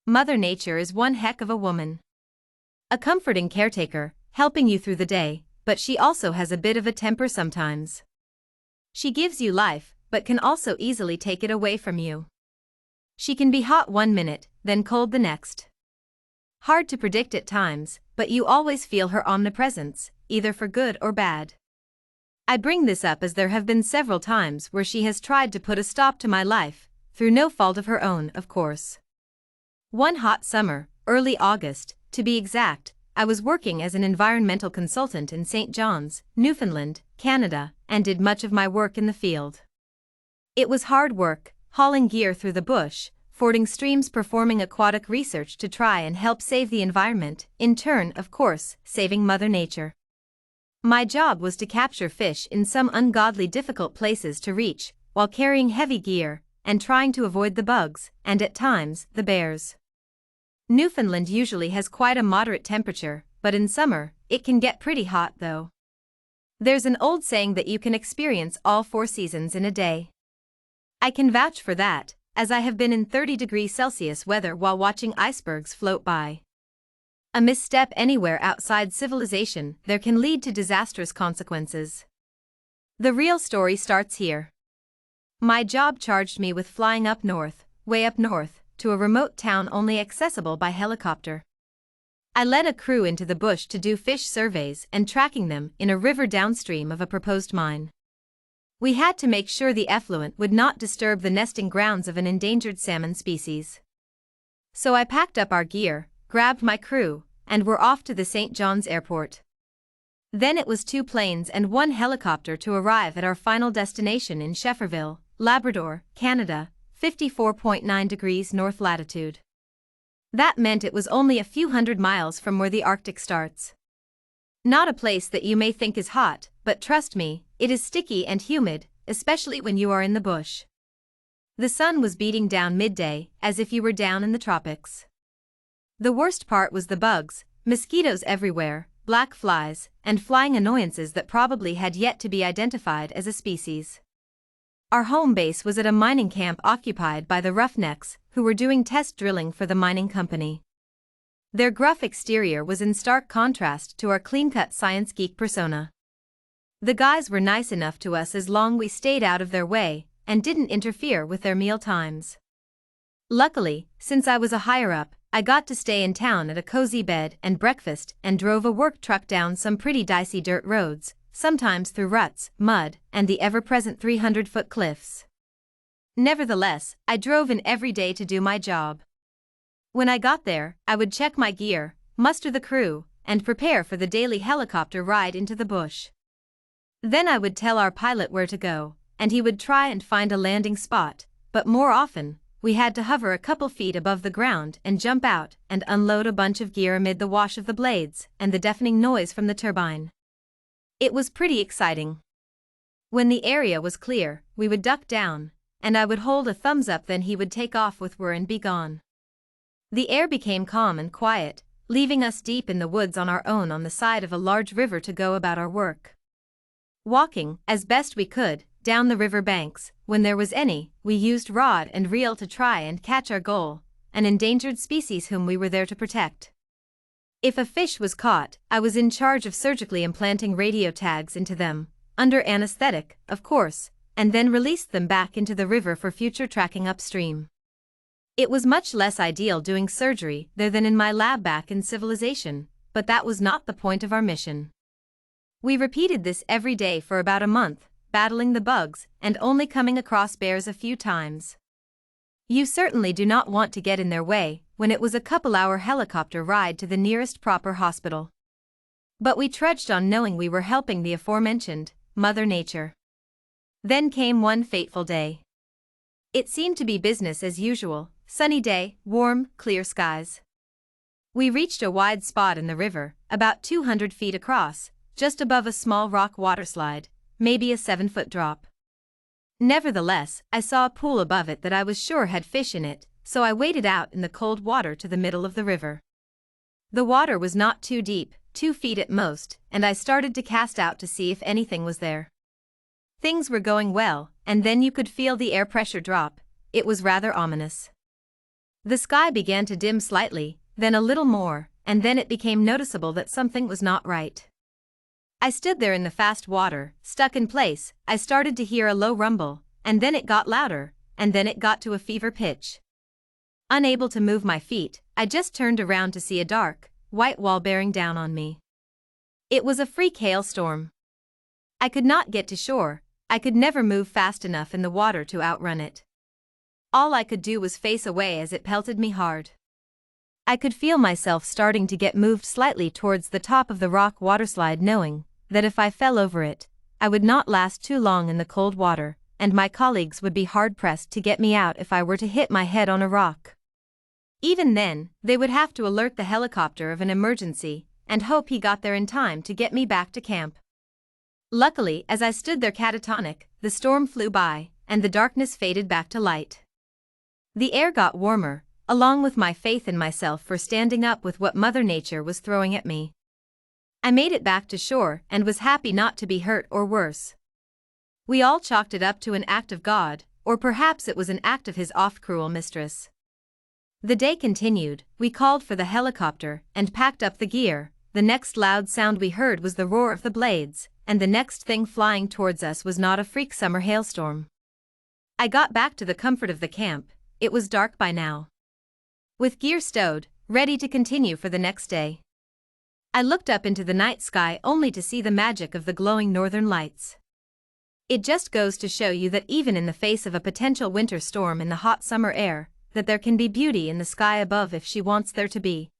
Mother Nature is one heck of a woman. A comforting caretaker, helping you through the day, but she also has a bit of a temper sometimes. She gives you life, but can also easily take it away from you. She can be hot one minute, then cold the next. Hard to predict at times, but you always feel her omnipresence, either for good or bad. I bring this up as there have been several times where she has tried to put a stop to my life, through no fault of her own, of course. One hot summer, early August, to be exact, I was working as an environmental consultant in St. John's, Newfoundland, Canada, and did much of my work in the field. It was hard work, hauling gear through the bush, fording streams, performing aquatic research to try and help save the environment, in turn, of course, saving Mother Nature. My job was to capture fish in some ungodly difficult places to reach, while carrying heavy gear, and trying to avoid the bugs, and at times, the bears. Newfoundland usually has quite a moderate temperature, but in summer, it can get pretty hot though. There's an old saying that you can experience all 4 seasons in a day. I can vouch for that, as I have been in 30°C weather while watching icebergs float by. A misstep anywhere outside civilization there can lead to disastrous consequences. The real story starts here. My job charged me with flying up north, way up north, to a remote town only accessible by helicopter. I led a crew into the bush to do fish surveys and tracking them in a river downstream of a proposed mine. We had to make sure the effluent would not disturb the nesting grounds of an endangered salmon species. So I packed up our gear, grabbed my crew, and were off to the St. John's airport. Then it was 2 planes and 1 helicopter to arrive at our final destination in Schefferville, Labrador, Canada, 54.9 degrees north latitude. That meant it was only a few hundred miles from where the Arctic starts. Not a place that you may think is hot, but trust me, it is sticky and humid, especially when you are in the bush. The sun was beating down midday, as if you were down in the tropics. The worst part was the bugs, mosquitoes everywhere, black flies, and flying annoyances that probably had yet to be identified as a species. Our home base was at a mining camp occupied by the Roughnecks, who were doing test drilling for the mining company. Their gruff exterior was in stark contrast to our clean-cut science geek persona. The guys were nice enough to us as long as we stayed out of their way and didn't interfere with their meal times. Luckily, since I was a higher-up, I got to stay in town at a cozy bed and breakfast and drove a work truck down some pretty dicey dirt roads, sometimes through ruts, mud, and the ever-present 300-foot cliffs. Nevertheless, I drove in every day to do my job. When I got there, I would check my gear, muster the crew, and prepare for the daily helicopter ride into the bush. Then I would tell our pilot where to go, and he would try and find a landing spot, but more often, we had to hover a couple feet above the ground and jump out and unload a bunch of gear amid the wash of the blades and the deafening noise from the turbine. It was pretty exciting. When the area was clear, we would duck down, and I would hold a thumbs up, then he would take off with whir and be gone. The air became calm and quiet, leaving us deep in the woods on our own on the side of a large river to go about our work. Walking, as best we could, down the river banks, when there was any, we used rod and reel to try and catch our goal, an endangered species whom we were there to protect. If a fish was caught, I was in charge of surgically implanting radio tags into them, under anesthetic, of course, and then released them back into the river for future tracking upstream. It was much less ideal doing surgery there than in my lab back in civilization, but that was not the point of our mission. We repeated this every day for about a month, battling the bugs and only coming across bears a few times. You certainly do not want to get in their way when it was a couple-hour helicopter ride to the nearest proper hospital. But we trudged on knowing we were helping the aforementioned Mother Nature. Then came one fateful day. It seemed to be business as usual, sunny day, warm, clear skies. We reached a wide spot in the river, about 200 feet across, just above a small rock waterslide, maybe a 7-foot drop. Nevertheless, I saw a pool above it that I was sure had fish in it, so I waded out in the cold water to the middle of the river. The water was not too deep, 2 feet at most, and I started to cast out to see if anything was there. Things were going well, and then you could feel the air pressure drop. It was rather ominous. The sky began to dim slightly, then a little more, and then it became noticeable that something was not right. I stood there in the fast water, stuck in place. I started to hear a low rumble, and then it got louder, and then it got to a fever pitch. Unable to move my feet, I just turned around to see a dark, white wall bearing down on me. It was a freak hailstorm. I could not get to shore. I could never move fast enough in the water to outrun it. All I could do was face away as it pelted me hard. I could feel myself starting to get moved slightly towards the top of the rock waterslide, knowing that if I fell over it, I would not last too long in the cold water, and my colleagues would be hard-pressed to get me out if I were to hit my head on a rock. Even then, they would have to alert the helicopter of an emergency and hope he got there in time to get me back to camp. Luckily, as I stood there catatonic, the storm flew by, and the darkness faded back to light. The air got warmer, along with my faith in myself for standing up with what Mother Nature was throwing at me. I made it back to shore and was happy not to be hurt or worse. We all chalked it up to an act of God, or perhaps it was an act of his oft-cruel mistress. The day continued. We called for the helicopter and packed up the gear. The next loud sound we heard was the roar of the blades, and the next thing flying towards us was not a freak summer hailstorm. I got back to the comfort of the camp. It was dark by now. With gear stowed, ready to continue for the next day. I looked up into the night sky only to see the magic of the glowing northern lights. It just goes to show you that even in the face of a potential winter storm in the hot summer air, that there can be beauty in the sky above if she wants there to be.